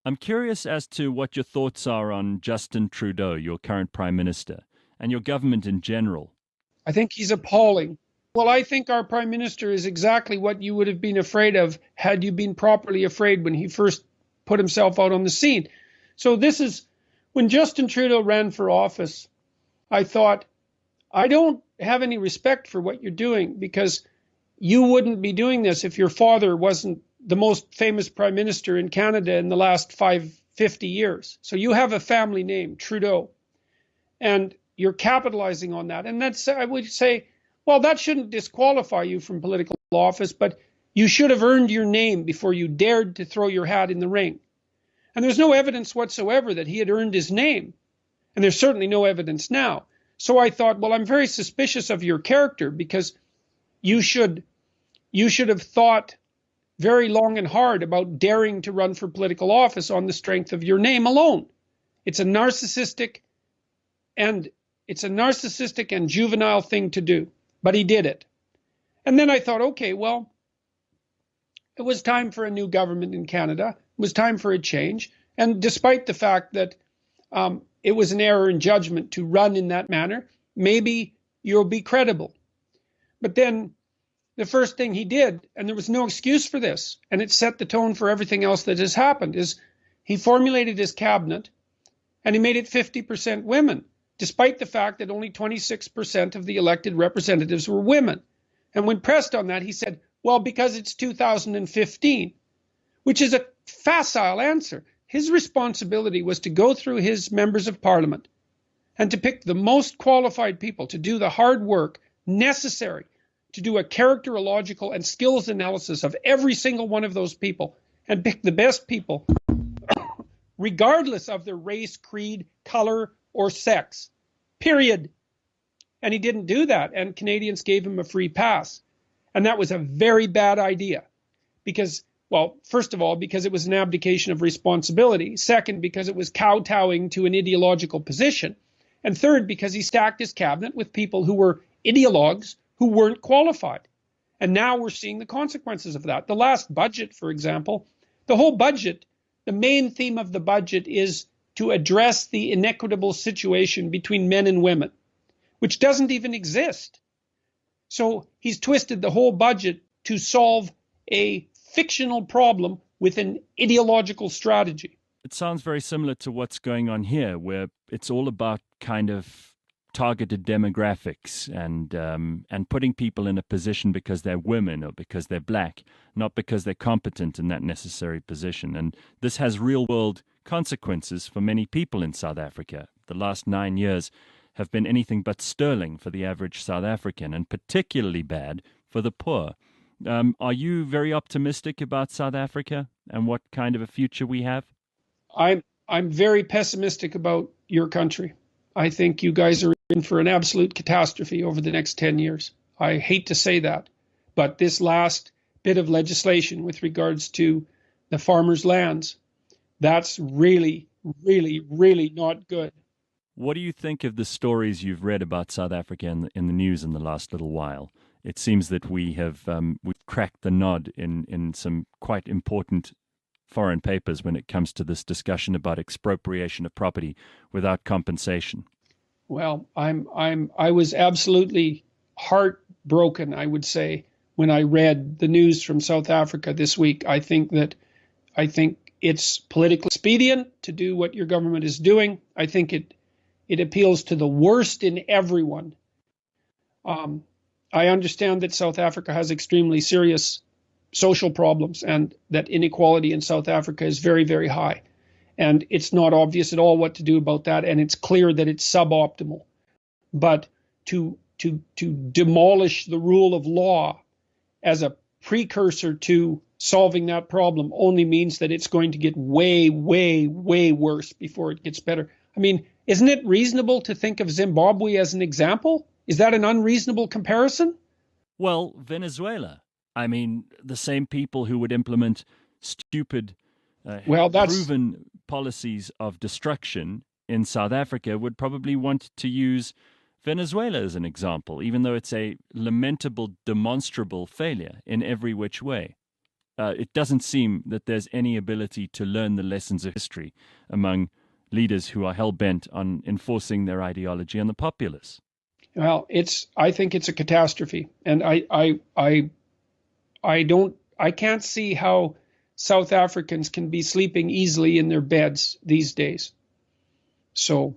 I'm curious as to what your thoughts are on Justin Trudeau, your current Prime Minister, and your government in general. I think he's appalling. Well, I think our Prime Minister is exactly what you would have been afraid of had you been properly afraid when he first put himself out on the scene. So this is when Justin Trudeau ran for office, I thought, I don't have any respect for what you're doing because you wouldn't be doing this if your father wasn't the most famous prime minister in Canada in the last 50 years. So you have a family name, Trudeau, and you're capitalizing on that. And that's, I would say, well, that shouldn't disqualify you from political office, but you should have earned your name before you dared to throw your hat in the ring. And there's no evidence whatsoever that he had earned his name. And there's certainly no evidence now. So I thought, well, I'm very suspicious of your character because you should have thought very long and hard about daring to run for political office on the strength of your name alone. It's a narcissistic and juvenile thing to do, but he did it. And then I thought, okay, well, it was time for a new government in Canada. It was time for a change. And despite the fact that it was an error in judgment to run in that manner, maybe you'll be credible. But then the first thing he did, and there was no excuse for this, and it set the tone for everything else that has happened, is he formulated his cabinet and he made it 50% women, despite the fact that only 26% of the elected representatives were women. And when pressed on that, he said, well, because it's 2015, which is a facile answer. His responsibility was to go through his members of parliament and to pick the most qualified people to do the hard work necessary to do a characterological and skills analysis of every single one of those people and pick the best people, regardless of their race, creed, color, or sex, period. And he didn't do that, and Canadians gave him a free pass. And that was a very bad idea because, well, first of all, because it was an abdication of responsibility. Second, because it was kowtowing to an ideological position. And third, because he stacked his cabinet with people who were ideologues who weren't qualified. And now we're seeing the consequences of that. The last budget, for example, the whole budget, the main theme of the budget is to address the inequitable situation between men and women, which doesn't even exist. So he's twisted the whole budget to solve a fictional problem with an ideological strategy. It sounds very similar to what's going on here, where it's all about kind of targeted demographics and putting people in a position because they're women or because they're black, not because they're competent in that necessary position. And this has real-world consequences for many people in South Africa. The last 9 years have been anything but sterling for the average South African, and particularly bad for the poor. Are you very optimistic about South Africa and what kind of a future we have? I'm very pessimistic about your country. I think you guys are in for an absolute catastrophe over the next 10 years. I hate to say that, but this last bit of legislation with regards to the farmers' lands, that's really, really, really not good. What do you think of the stories you've read about South Africa in the news in the last little while? It seems that we've cracked the nod in some quite important foreign papers when it comes to this discussion about expropriation of property without compensation. Well, I was absolutely heartbroken, I would say, when I read the news from South Africa this week. I think it's politically expedient to do what your government is doing. I think it appeals to the worst in everyone. I understand that South Africa has extremely serious social problems and that inequality in South Africa is very, very high. And it's not obvious at all what to do about that. And it's clear that it's suboptimal. But to demolish the rule of law as a precursor to solving that problem only means that it's going to get way, way, way worse before it gets better. I mean, isn't it reasonable to think of Zimbabwe as an example? Is that an unreasonable comparison? Well, Venezuela. I mean, the same people who would implement stupid, proven policies of destruction in South Africa would probably want to use Venezuela as an example, even though it's a lamentable, demonstrable failure in every which way. it doesn't seem that there's any ability to learn the lessons of history among leaders who are hell-bent on enforcing their ideology on the populace. Well, I think it's a catastrophe, and I can't see how South Africans can be sleeping easily in their beds these days. So